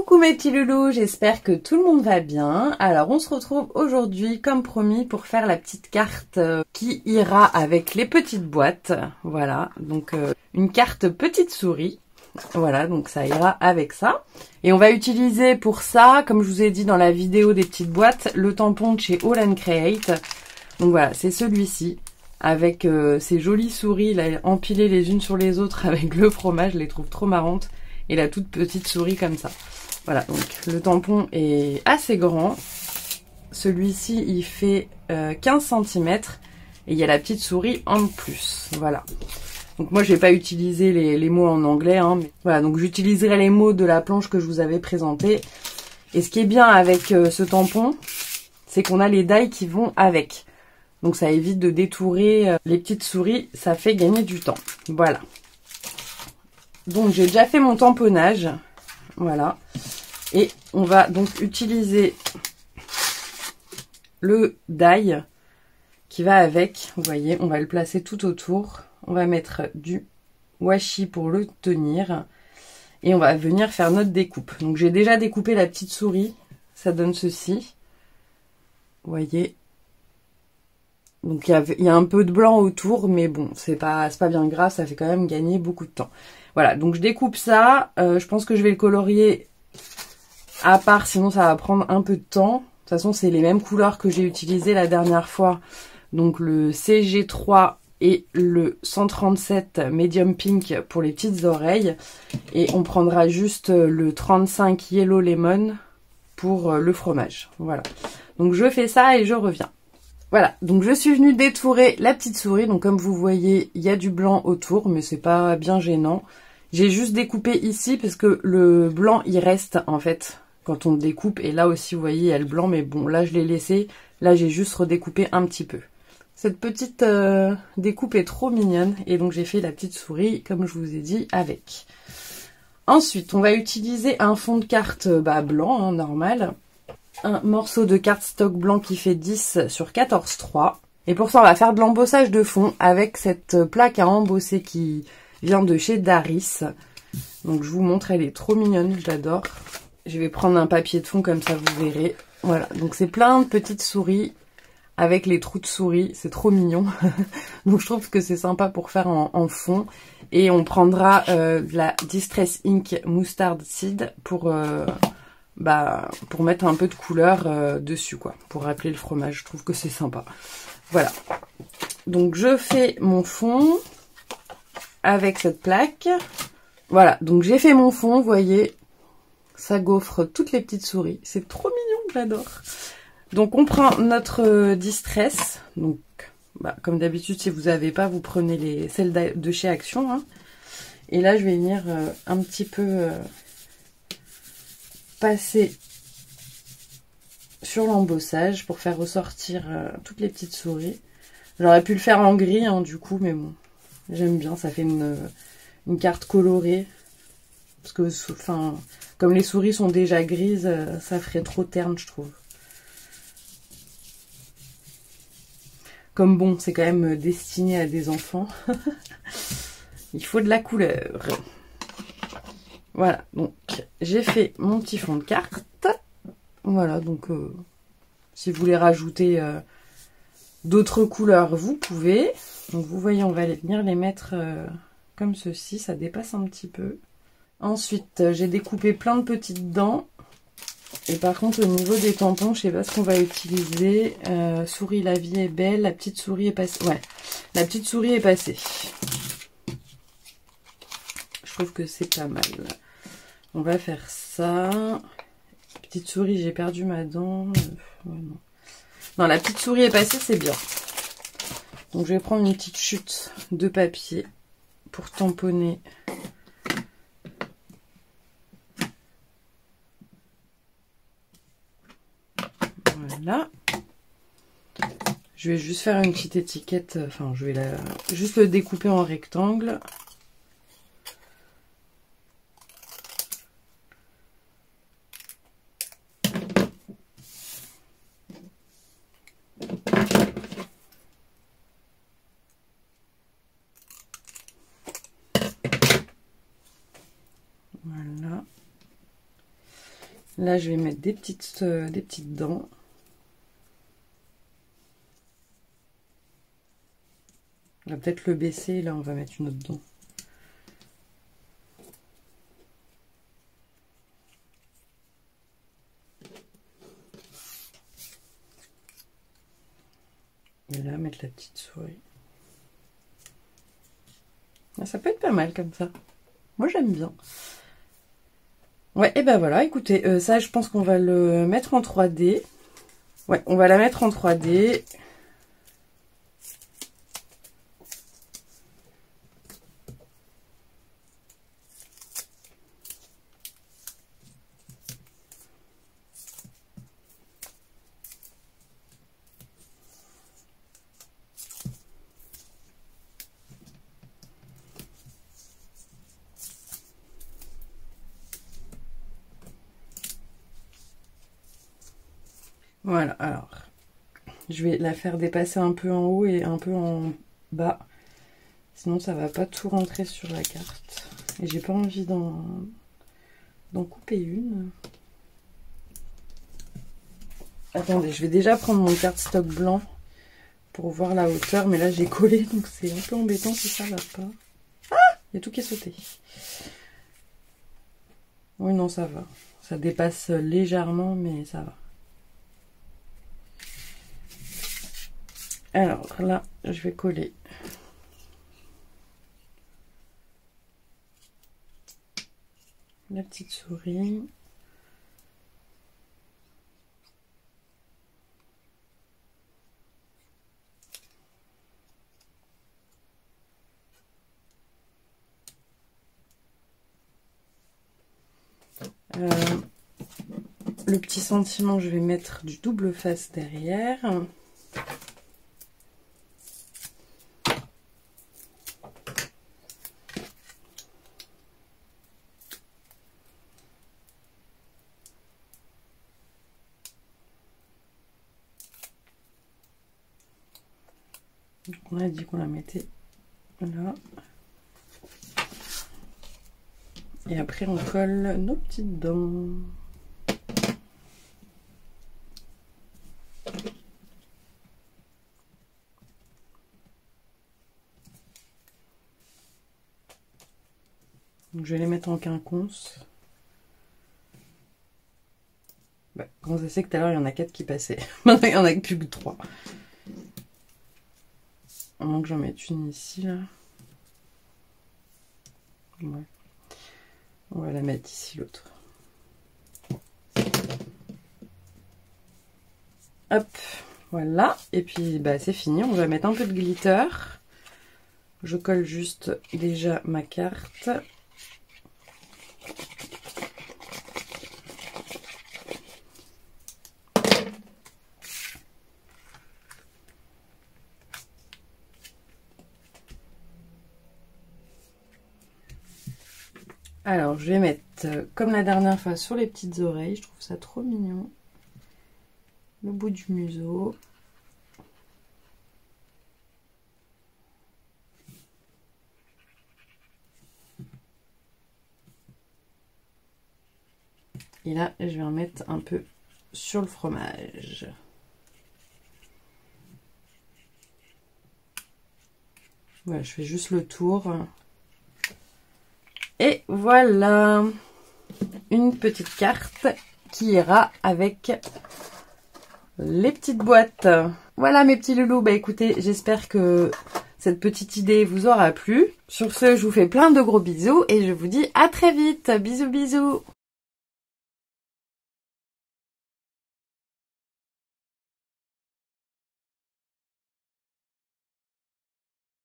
Coucou mes petits loulous, j'espère que tout le monde va bien. Alors on se retrouve aujourd'hui comme promis pour faire la petite carte qui ira avec les petites boîtes. Voilà, donc une carte petite souris. Voilà, donc ça ira avec ça. Et on va utiliser pour ça, comme je vous ai dit dans la vidéo des petites boîtes, le tampon de chez All & Create. Donc voilà, c'est celui-ci. Avec ces jolies souris là, empilées les unes sur les autres avec le fromage, je les trouve trop marrantes. Et la toute petite souris comme ça. Voilà, donc le tampon est assez grand. Celui-ci, il fait 15 cm. Et il y a la petite souris en plus. Voilà. Donc moi, je vais pas utiliser les mots en anglais. Hein, mais voilà, donc j'utiliserai les mots de la planche que je vous avais présentée. Et ce qui est bien avec ce tampon, c'est qu'on a les die qui vont avec. Donc ça évite de détourer les petites souris. Ça fait gagner du temps. Voilà. Donc j'ai déjà fait mon tamponnage, voilà, et on va donc utiliser le die qui va avec, vous voyez, on va le placer tout autour, on va mettre du washi pour le tenir, et on va venir faire notre découpe. Donc j'ai déjà découpé la petite souris, ça donne ceci, vous voyez. Donc il y a un peu de blanc autour, mais bon, c'est pas bien grave, ça fait quand même gagner beaucoup de temps. Voilà, donc je découpe ça. Je pense que je vais le colorier à part, sinon ça va prendre un peu de temps. De toute façon, c'est les mêmes couleurs que j'ai utilisées la dernière fois. Donc le CG3 et le 137 Medium Pink pour les petites oreilles. Et on prendra juste le 35 Yellow Lemon pour le fromage. Voilà. Donc je fais ça et je reviens. Voilà, donc je suis venue détourer la petite souris. Donc comme vous voyez, il y a du blanc autour, mais c'est pas bien gênant. J'ai juste découpé ici parce que le blanc, il reste en fait quand on découpe. Et là aussi, vous voyez, il y a le blanc, mais bon, là je l'ai laissé. Là, j'ai juste redécoupé un petit peu. Cette petite découpe est trop mignonne. Et donc j'ai fait la petite souris, comme je vous ai dit, avec. Ensuite, on va utiliser un fond de carte blanc, hein, normal. Un morceau de cardstock blanc qui fait 10 sur 14,3. Et pour ça, on va faire de l'embossage de fond avec cette plaque à embosser qui vient de chez Daris. Donc je vous montre, elle est trop mignonne, je l'adore. Je vais prendre un papier de fond comme ça, vous verrez. Voilà, donc c'est plein de petites souris avec les trous de souris, c'est trop mignon. Donc je trouve que c'est sympa pour faire en fond. Et on prendra de la Distress Ink Mustard Seed pour mettre un peu de couleur dessus, quoi, pour rappeler le fromage. Je trouve que c'est sympa. Voilà. Donc je fais mon fond avec cette plaque. Voilà, donc j'ai fait mon fond, vous voyez, ça gaufre toutes les petites souris. C'est trop mignon, j'adore. Donc on prend notre Distress. Donc, comme d'habitude, si vous n'avez pas, vous prenez celles de chez Action. Hein. Et là, je vais venir un petit peu passer sur l'embossage pour faire ressortir toutes les petites souris. J'aurais pu le faire en gris, hein, du coup, mais bon, j'aime bien, ça fait une carte colorée. Parce que, enfin, comme les souris sont déjà grises, ça ferait trop terne, je trouve. Comme bon, c'est quand même destiné à des enfants. Il faut de la couleur. Voilà, donc j'ai fait mon petit fond de carte. Voilà, donc si vous voulez rajouter d'autres couleurs, vous pouvez. Donc vous voyez, on va venir les mettre comme ceci, ça dépasse un petit peu. Ensuite, j'ai découpé plein de petites dents. Et par contre, au niveau des tampons, je sais pas ce qu'on va utiliser. Souris, la vie est belle. La petite souris est passée. Ouais, la petite souris est passée. Je trouve que c'est pas mal. On va faire ça. Petite souris, j'ai perdu ma dent. Ouais, non, la petite souris est passée, c'est bien. Donc je vais prendre une petite chute de papier pour tamponner. Voilà. Je vais juste faire une petite étiquette. Enfin, je vais juste le découper en rectangle. Voilà. Là, je vais mettre des petites dents. On va peut-être le baisser. Là, on va mettre une autre dent. Et là, mettre la petite souris. Ah, ça peut être pas mal comme ça. Moi, j'aime bien. Ouais, et ben voilà, écoutez, ça, je pense qu'on va le mettre en 3D. Ouais, on va la mettre en 3D. Voilà, alors, je vais la faire dépasser un peu en haut et un peu en bas. Sinon, ça va pas tout rentrer sur la carte. Et j'ai pas envie d'en couper une. Attendez, je vais déjà prendre mon cardstock blanc pour voir la hauteur. Mais là, j'ai collé, donc c'est un peu embêtant si ça va pas. Ah! Il y a tout qui est sauté. Oui, non, ça va. Ça dépasse légèrement, mais ça va. Alors là, je vais coller. La petite souris. Le petit sentiment, je vais mettre du double face derrière. Donc on a dit qu'on la mettait là. Et après on colle nos petites dents. Donc je vais les mettre en quinconce. Bah, comment ça c'est que tout à l'heure il y en a 4 qui passaient. Maintenant il n'y en a plus que 3. À moins que j'en mette une ici là. Ouais. On va la mettre ici l'autre. Hop, voilà. Et puis bah c'est fini. On va mettre un peu de glitter. Je colle juste déjà ma carte. Alors, je vais mettre, comme la dernière fois, sur les petites oreilles. Je trouve ça trop mignon. Le bout du museau. Et là, je vais en mettre un peu sur le fromage. Voilà, je fais juste le tour. Et voilà, une petite carte qui ira avec les petites boîtes. Voilà mes petits loulous, bah écoutez, j'espère que cette petite idée vous aura plu. Sur ce, je vous fais plein de gros bisous et je vous dis à très vite. Bisous bisous.